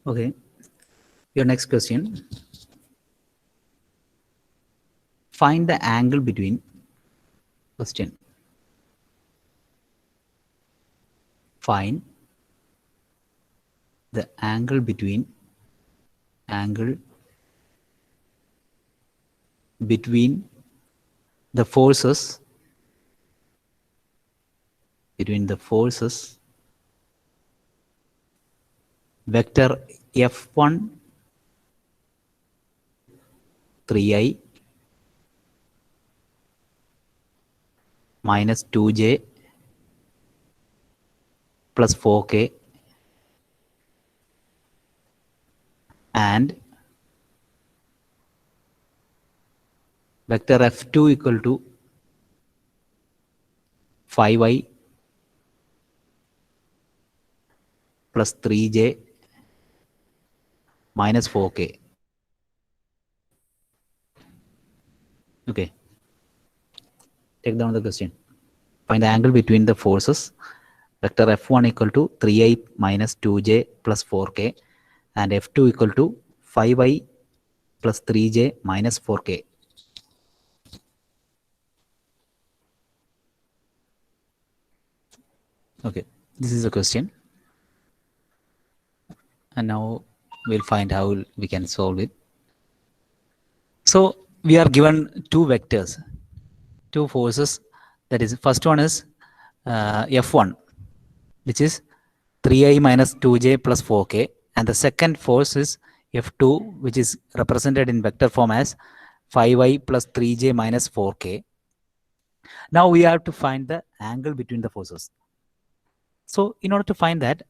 Okay, your next question. Find the angle between question. Find the angle between the forces vector F1 3i minus 2j plus 4k and vector F2 equal to 5i plus 3j minus 4k. Okay, take down the question. Find the angle between the forces vector F1 equal to 3i minus 2j plus 4k and F2 equal to 5i plus 3j minus 4k. Okay, this is the question. And now we'll find how we can solve it. So we are given two vectors, two forces. That is, first one is F1, which is 3i minus 2j plus 4k, and the second force is F2, which is represented in vector form as 5i plus 3j minus 4k. Now we have to find the angle between the forces. So in order to find that,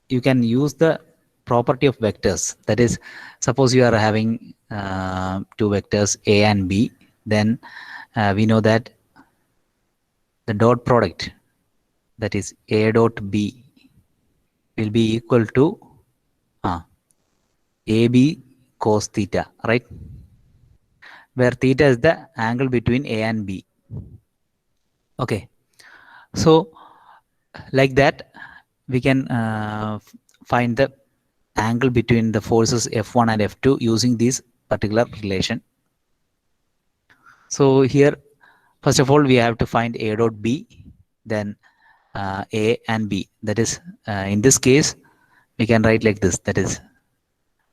you can use the property of vectors. That is, suppose you are having two vectors A and B, then we know that the dot product, that is A dot B, will be equal to AB cos theta, right? Where theta is the angle between A and B. Okay, so like that, we can find the angle between the forces F1 and F2 using this particular relation. So here, first of all, we have to find A dot B, then A and B. That is, in this case, we can write like this. That is,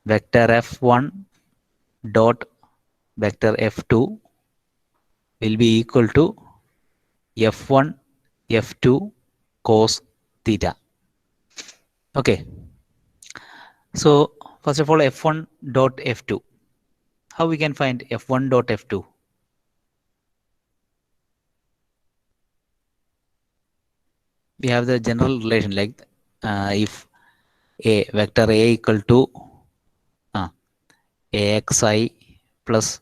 vector F1 dot vector F2 will be equal to F1 F2 cos theta. Okay. So first of all, F1 dot F2. How we can find F1 dot F2? We have the general relation, like if A vector A equal to AXI plus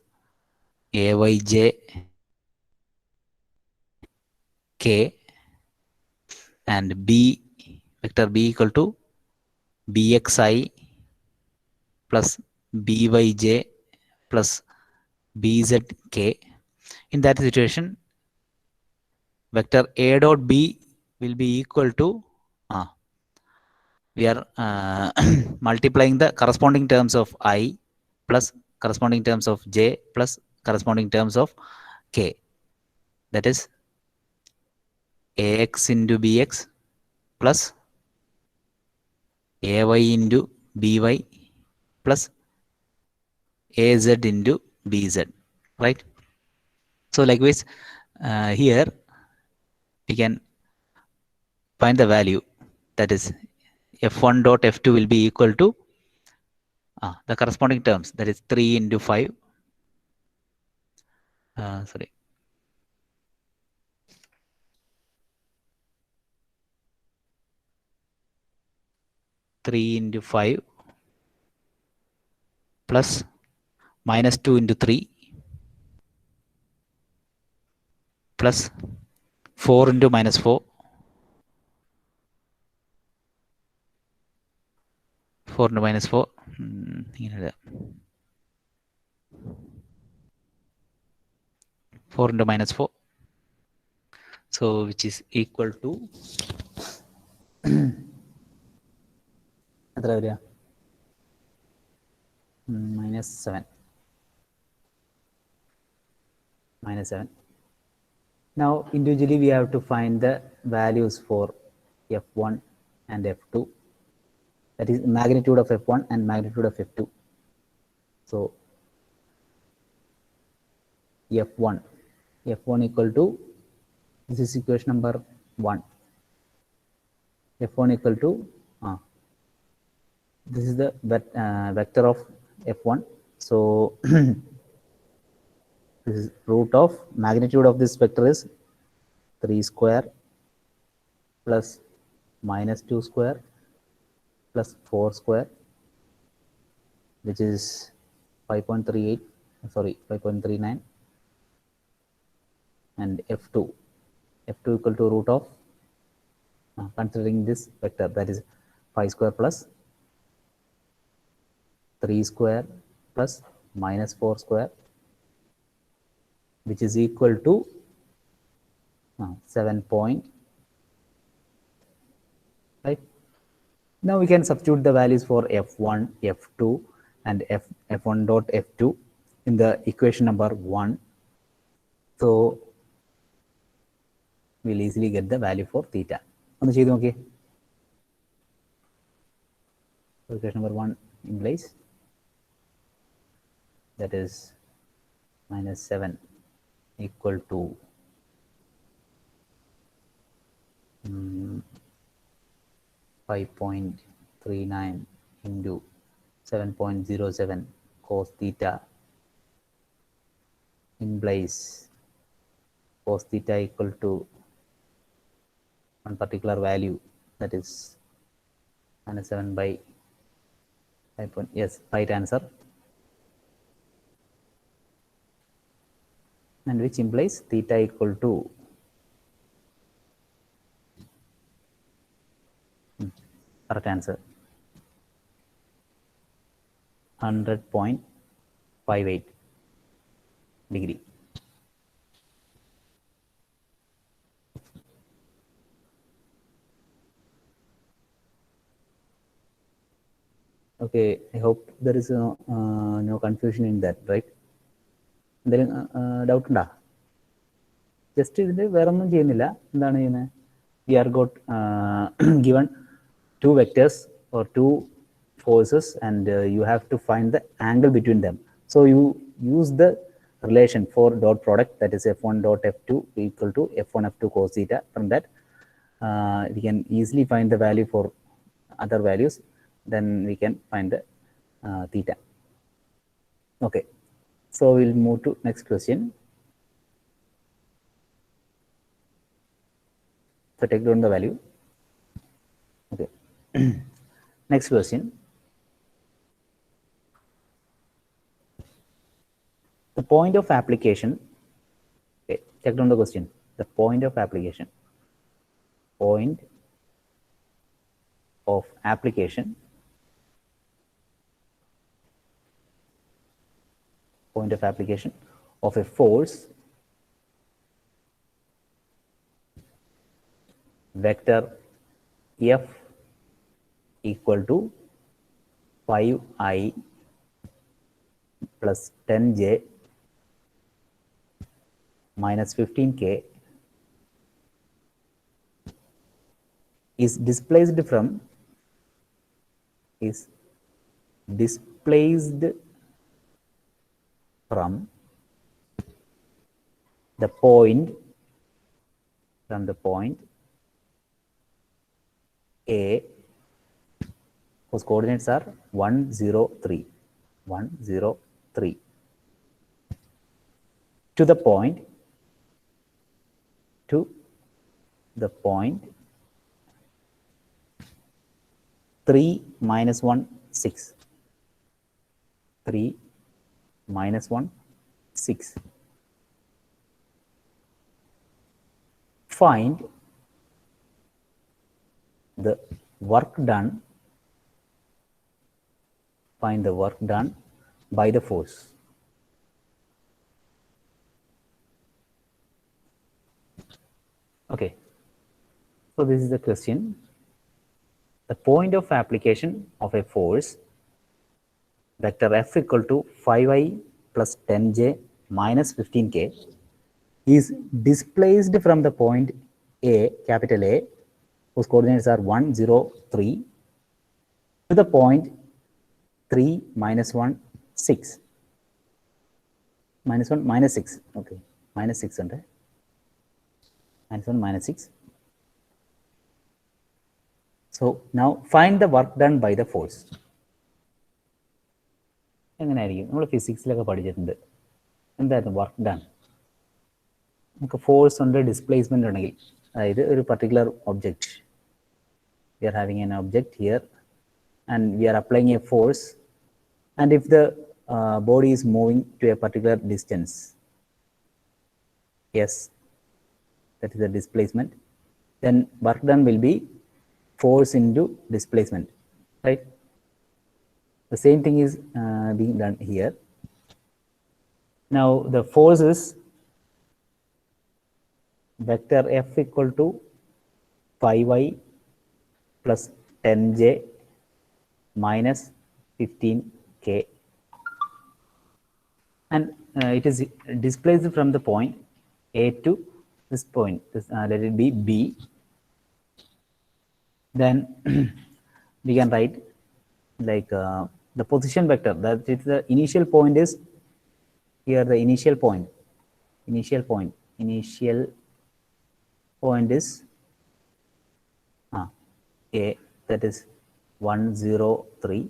AYJ K and B vector B equal to BXI plus BYJ plus BZK. In that situation, vector A dot B will be equal to we are multiplying the corresponding terms of I plus corresponding terms of J plus corresponding terms of K. That is AX into BX plus AY into BY plus AZ into BZ, right? So likewise, here we can find the value, that is F1 dot F2 will be equal to the corresponding terms, that is 3 into 5. Sorry. 3 into 5 plus minus 2 into 3 plus 4 into minus 4, 4 into minus 4, 4 into minus 4, so which is equal to minus 7. Minus 7. Now individually we have to find the values for F1 and F2, that is magnitude of F1 and magnitude of F2. So F1 equal to, this is equation number 1, F1 equal to this is the vector of F1. So this is root of magnitude of this vector is 3 square plus minus 2 square plus 4 square, which is 5.38, sorry, 5.39, and F2 equal to root of considering this vector, that is 5 square plus 3 square plus minus 4 square, which is equal to 7 point, right? Now we can substitute the values for F1, F2 and F1 dot F2 in the equation number 1. So we'll easily get the value for theta. ഒന്ന് ചെയ്തു നോക്കിയേ. Equation number 1 implies that is minus 7 equal to 5.39 into 7.07 cos theta implies cos theta equal to one particular value, that is minus 7 by 5. Yes, right answer, and which implies theta equal to correct answer 100.58 degree. Okay, I hope there is no confusion in that, right? എന്തെങ്കിലും doubt ഉണ്ടോ? Just ഇതിൻ്റെ വേറെ ഒന്നും ചെയ്യുന്നില്ല. എന്താണ് ചെയ്യുന്നത്? We are got given two vectors or two forces, and you have to find the angle between them. So you use the relation for dot product, that is F1 dot F2 equal to F1 F2 cos theta. From that we can easily find the value for other values, then we can find the theta. Okay, so we'll move to next question. So take down the value. Okay. Next question. The point of application. Okay, check down the question. The point of application. Point of application. Point of application of a force vector F equal to 5i plus 10j minus 15k is displaced from the point A, whose coordinates are 1, 0, 3, 1, 0, 3, to the point 3 minus 1, 6. 3 minus 1, 6. Find the work done. Find the work done by the force. Okay. So this is the question. The point of application of a force vector F equal to 5i plus 10j minus 15k is displaced from the point A, capital A, whose coordinates are 1, 0, 3, to the point 3, minus 1, 6. Minus 1, minus 6. Okay. Minus 6 under. Minus 1, minus 6. So now find the work done by the force. എങ്ങനെയായിരിക്കും നമ്മൾ ഫിസിക്സിലൊക്കെ പഠിച്ചിട്ടുണ്ട് എന്തായിരുന്നു work done നമുക്ക് force ഉണ്ട് displacement ഉണ്ടെങ്കിൽ അതായത് ഒരു particular object we are having an object here and we are applying a force and if the body is moving to a particular distance, yes, that is the displacement, then work done will be force into displacement, right? The same thing is being done here. Now the force is vector F equal to 5i plus 10j minus 15k, and it is displaced from the point A to this point, let it be B. Then we can write like the position vector, that is the initial point is here, the initial point is A, that is 1, 0, 3,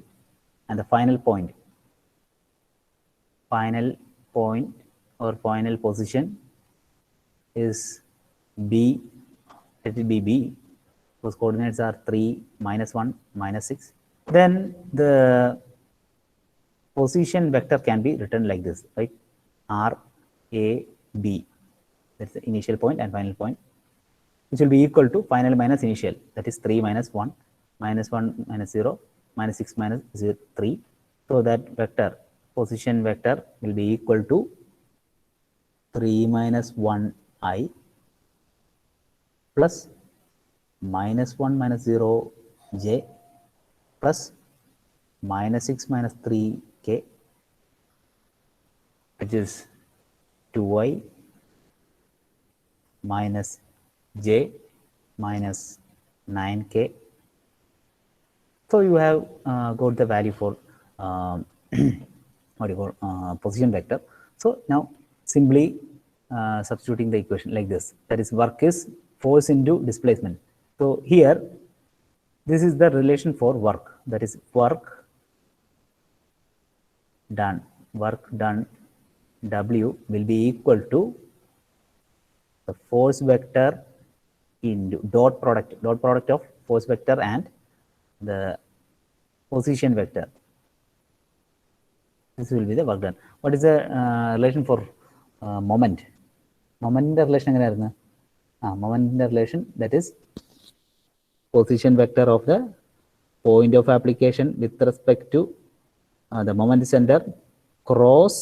and the final point or final position is B, let it be B, whose coordinates are 3, minus 1, minus 6. Then the position vector can be written like this, right? R, A, B, that's the initial point and final point, which will be equal to final minus initial, that is 3 minus 1, minus 1 minus 0, minus 6 minus 0, 3. So that vector, position vector, will be equal to 3 minus 1i plus minus 1 minus 0 j plus minus 6 minus 3k, which is 2i minus j minus 9k. So you have got the value for what do you call position vector. So now simply substituting the equation like this, that is work is force into displacement. So here this is the relation for work, that is work done W will be equal to the force vector into dot product of force vector and the position vector. This will be the work done. What is the relation for moment? Moment in the relation എങ്ങനെയായിരുന്നു? Moment in the relation, that is position vector of the point of application with respect to the moment center cross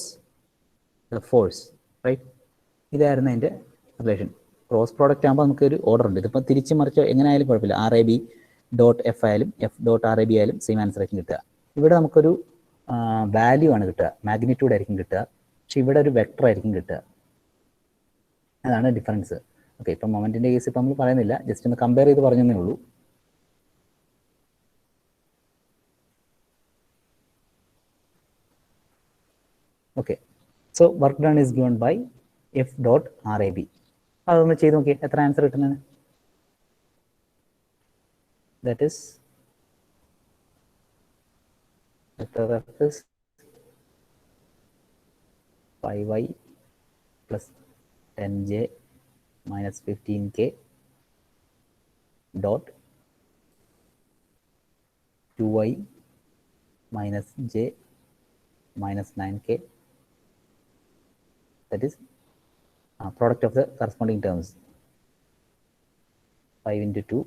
the force, right? ഇതായിരുന്നു അതിൻ്റെ relation. Cross product ആകുമ്പോൾ നമുക്കൊരു order ഉണ്ട്. ഇതിപ്പോൾ തിരിച്ച് മറിച്ച് എങ്ങനെ ആയാലും കുഴപ്പമില്ല. RAB ഡോട്ട് F ആയാലും F ഡോട്ട് RAB ആയാലും സെയിം ആൻസർ ആയിരിക്കും കിട്ടുക. ഇവിടെ നമുക്കൊരു വാല്യൂ ആണ് കിട്ടുക, മാഗ്നിറ്റ്യൂഡ് ആയിരിക്കും കിട്ടുക, പക്ഷെ ഇവിടെ ഒരു വെക്ടർ ആയിരിക്കും കിട്ടുക. അതാണ് ഡിഫറൻസ്. ഓക്കെ, ഇപ്പം മൊമെന്റിന്റെ കേസ് ഇപ്പം നമ്മൾ പറയുന്നില്ല, ജസ്റ്റ് ഒന്ന് കമ്പയർ ചെയ്ത് പറഞ്ഞതേ ഉള്ളൂ. Okay, so work done is given by F dot RAB. അതൊന്ന് ചെയ്ത് നോക്കിയേ, എത്ര ആൻസർ കിട്ടുന്നത്? That is F is 5i plus 10j minus 15k dot 2i minus j minus 9k, that is product of the corresponding terms, 5 into 2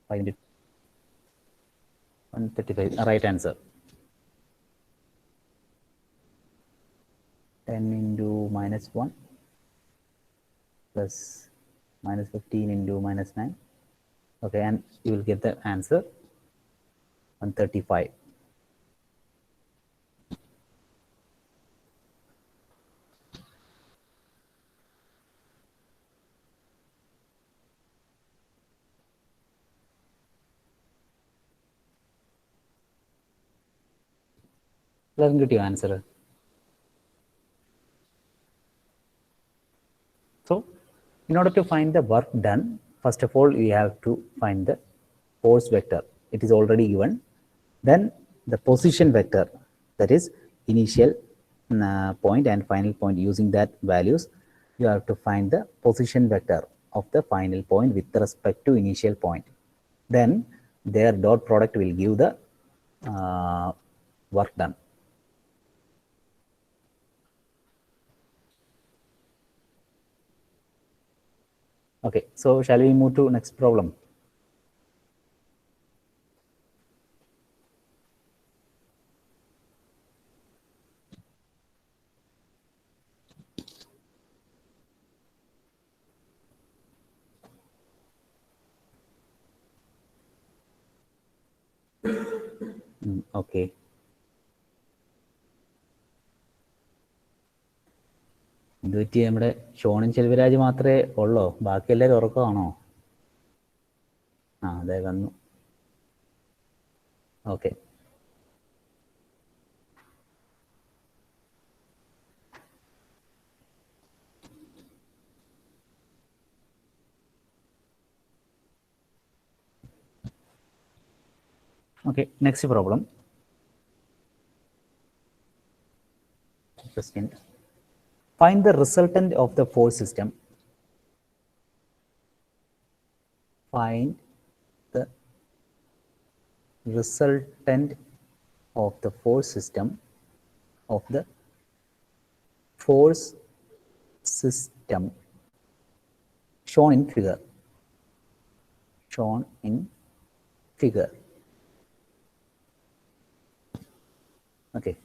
5 into 135, right answer. 10 into minus 1 plus minus 15 into minus 9. Okay, and you will get the answer 135. Let's get your answer. So, in order to find the work done, first of all, we have to find the force vector. It is already given. Then the position vector, that is initial point and final point. Using that values, you have to find the position vector of the final point with respect to initial point. Then their dot product will give the work done. Okay, so shall we move to next problem? Okay. എന്ത് പറ്റി, നമ്മുടെ ഷോണും ചെൽവരാജ് മാത്രമേ ഉള്ളോ? ബാക്കി എല്ലാവരും ഉറക്കമാണോ? ആ, അതെ വന്നു. Okay. Okay, next problem. Question. Find the resultant of the force system. Find the resultant of the force system of the force system shown in figure. Shown in figure. Okay.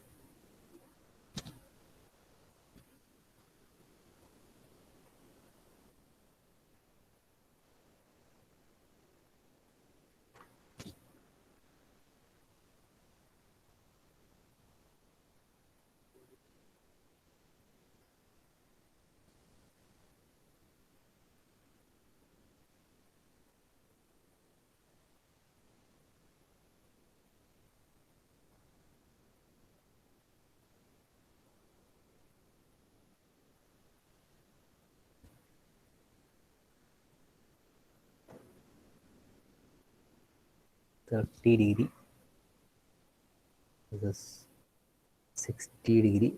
(30°). This is 60°.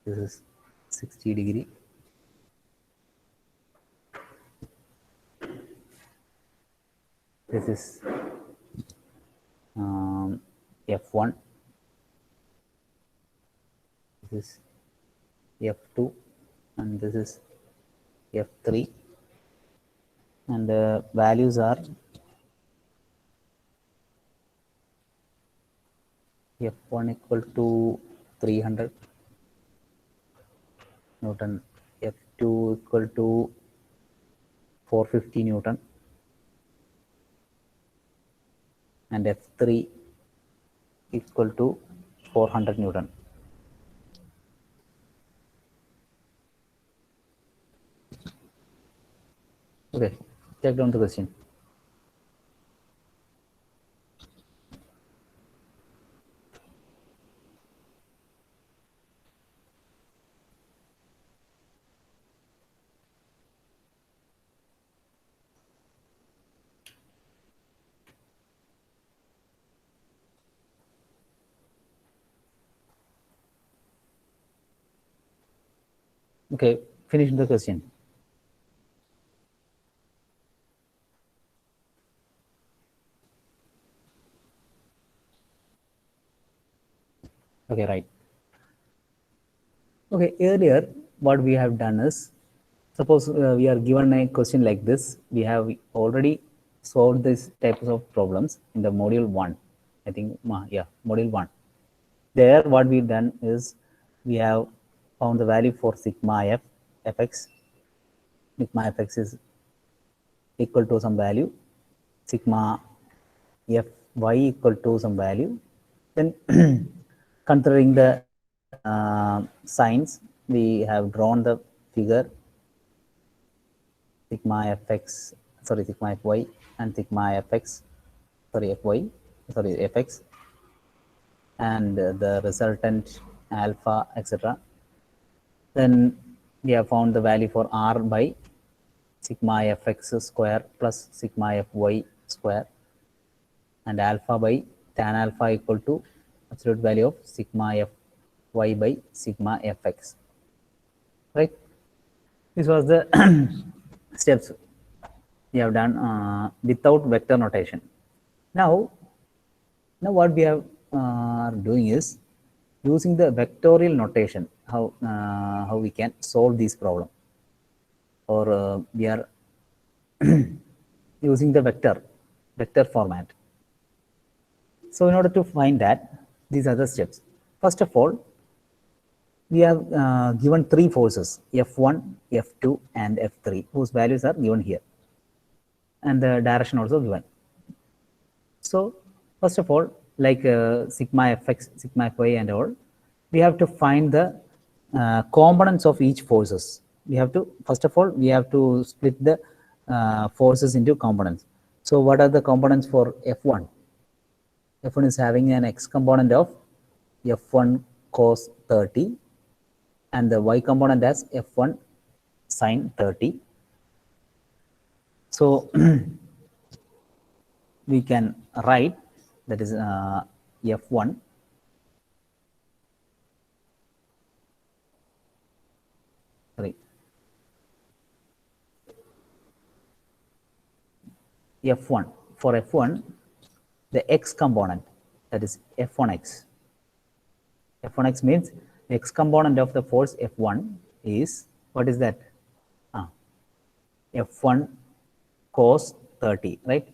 This is 60°. This is F1. This is F2, and this is F3, and the values are F1 equal to 300 Newton, F2 equal to 450 Newton, and F3 equal to 400 Newton. Okay, take down the question. Okay, finish the question. Okay, right. Okay, earlier what we have done is, suppose we are given a question like this, we have already solved this types of problems in the module 1. I think, yeah, module 1. There what we done is, we have found the value for sigma f, fx. Sigma fx is equal to some value, sigma fy equal to some value. Then considering the signs, we have drawn the figure sigma fx, sorry, sigma fy and sigma fx, sorry, fy, sorry, fx, and the resultant alpha, etc. Then we have found the value for r by sigma fx square plus sigma fy square, and alpha by tan alpha equal to absolute value of sigma fy by sigma fx. Right? This was the steps we have done without vector notation. Now what we are doing is using the vectorial notation, how we can solve this problem, or we are using the vector format. So in order to find that, these are the steps. First of all, we have given three forces, F1, F2 and F3, whose values are given here, and the direction also given. So first of all, like sigma fx, sigma fy and all, we have to find the components of each forces. We have to, first of all, we have to split the forces into components. So what are the components for F1? F1 is having an x component of F1 cos 30, and the y component as F1 sin 30. So we can write, that is F1 sorry F1, for F1 the x component, that is F1x. F1x means the x component of the force F1 is, what is that? F1 cos 30, right?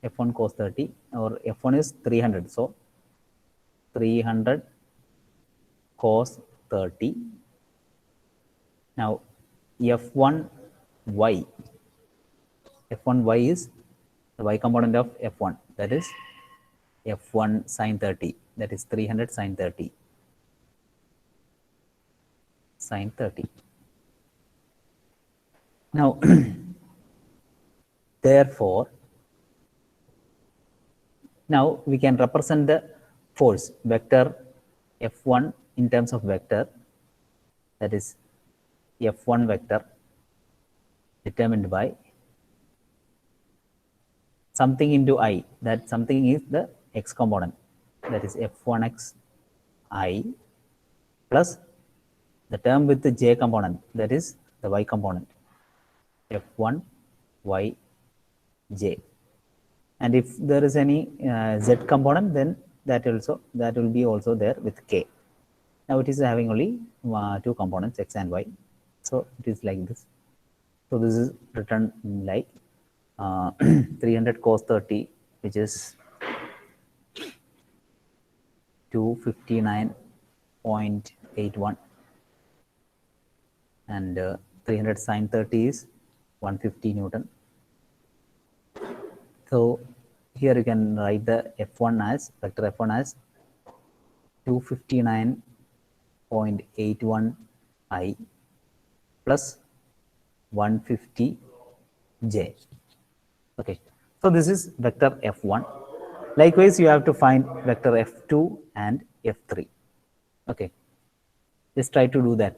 F1 cos 30, or F1 is 300. So 300 cos 30. Now F1y, F1y is the y component of F1, that is F1 sin 30, that is 300 sin 30. Sin 30. Now, therefore, now we can represent the force vector F1 in terms of vector, that is F1 vector determined by something into I, that something is the x component, that is F1x I, plus the term with the j component, that is the y component, F1 y j. And if there is any z component, then that will be also there with k. Now it is having only two components, x and y, so it is like this. So this is written like 300 cos 30, which is 259.81, and 300 sin 30 is 150 Newton. So here you can write the F1 as, vector F1 as 259.81 I plus 150 j. Okay, so this is vector F1. Likewise, you have to find vector F2 and F3. Okay, just try to do that.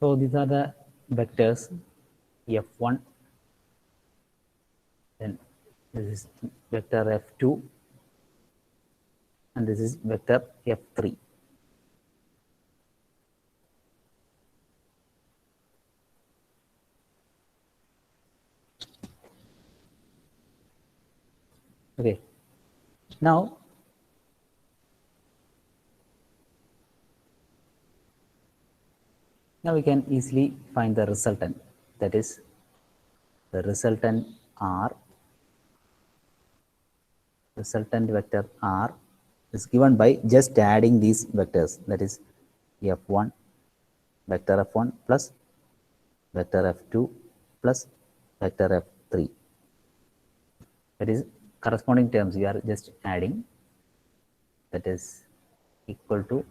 So these are the vectors f1, then this is vector f2, and this is vector f3. Okay. Now we can easily find the resultant, that is the resultant R, resultant vector R is given by just adding these vectors, that is f1, vector f1 plus vector f2 plus vector f3. That is corresponding terms we are just adding, that is equal to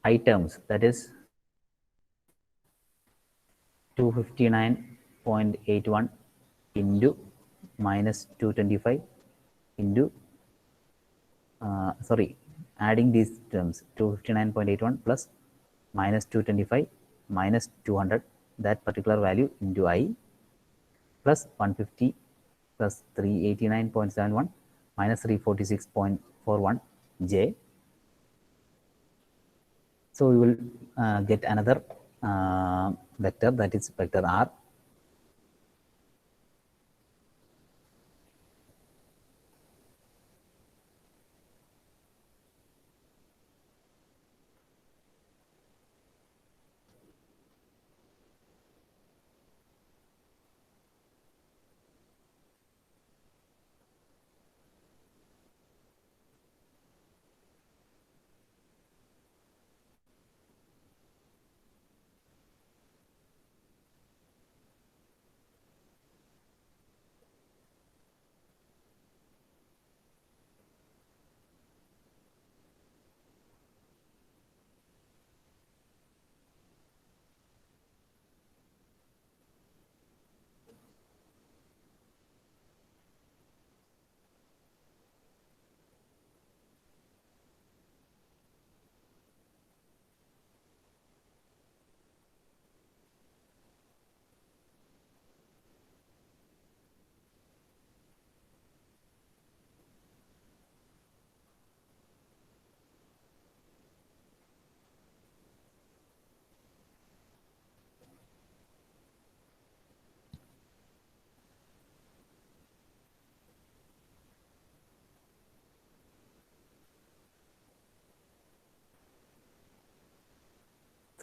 I terms, that is 259.81 into minus 225 into adding these terms 259.81 plus minus 225 minus 200, that particular value into I, plus 150 plus 389.71 minus 346.41 J. So we will get another vector, that is vector R.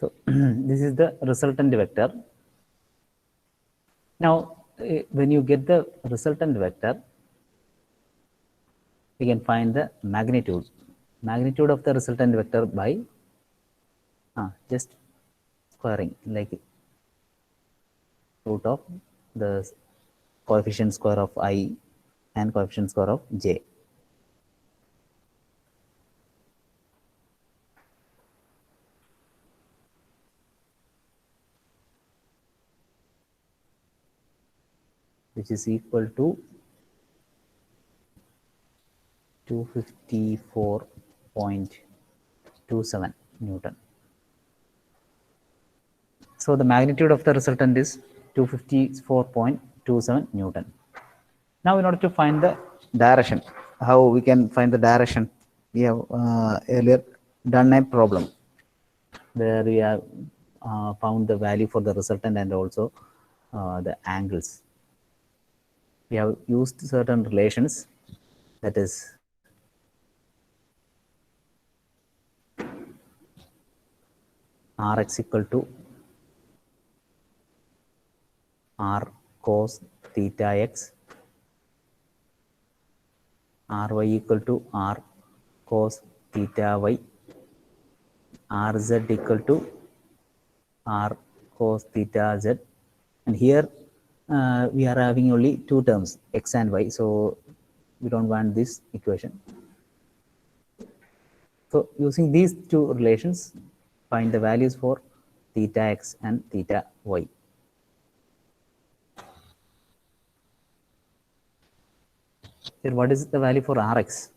So this is the resultant vector. Now, when you get the resultant vector, we can find the magnitude of the resultant vector by just squaring, like root of the coefficient square of I and coefficient square of J. Which is equal to 254.27 Newton. So the magnitude of the resultant is 254.27 Newton. Now, in order to find the direction, how we can find the direction? We have earlier done a problem where we have found the value for the resultant and also the angles. We have used certain relations, that is Rx equal to R cos theta x, Ry equal to R cos theta y, Rz equal to R cos theta z, and here we are having only two terms, x and y, so we don't want this equation. So using these two relations, find the values for theta x and theta y. Here, what is the value for Rx?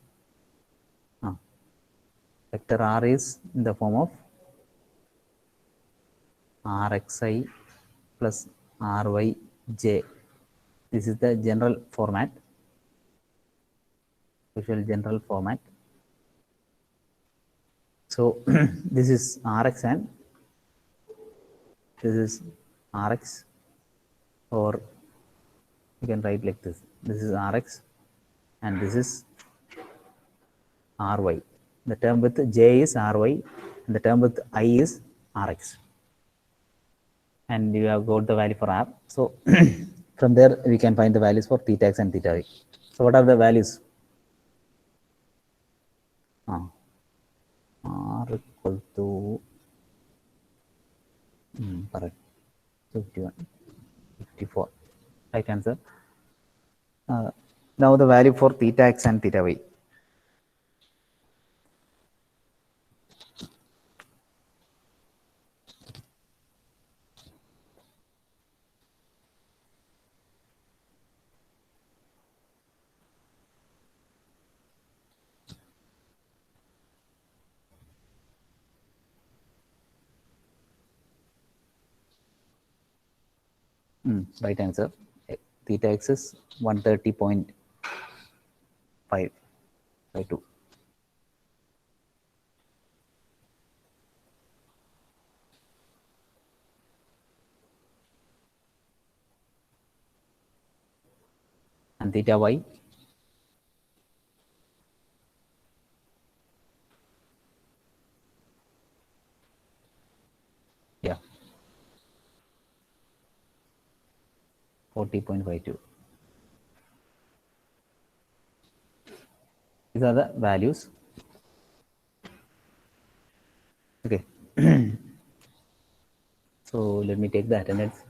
Vector R is in the form of Rxi plus Ryj. This is the general format, usual general format. So this is Rx and this is Rx, or you can write like this. This is Rx and this is Ry. The term with J is Ry and the term with I is Rx. And you have got the value for R. So from there we can find the values for theta x and theta y. So what are the values? R equal to correct 51, 54. Right answer. Now the value for theta x and theta y. Right answer. Theta x is 130.5 by 2. And theta y, yeah, 40.52. These are the values. Okay. So let me take the attendance.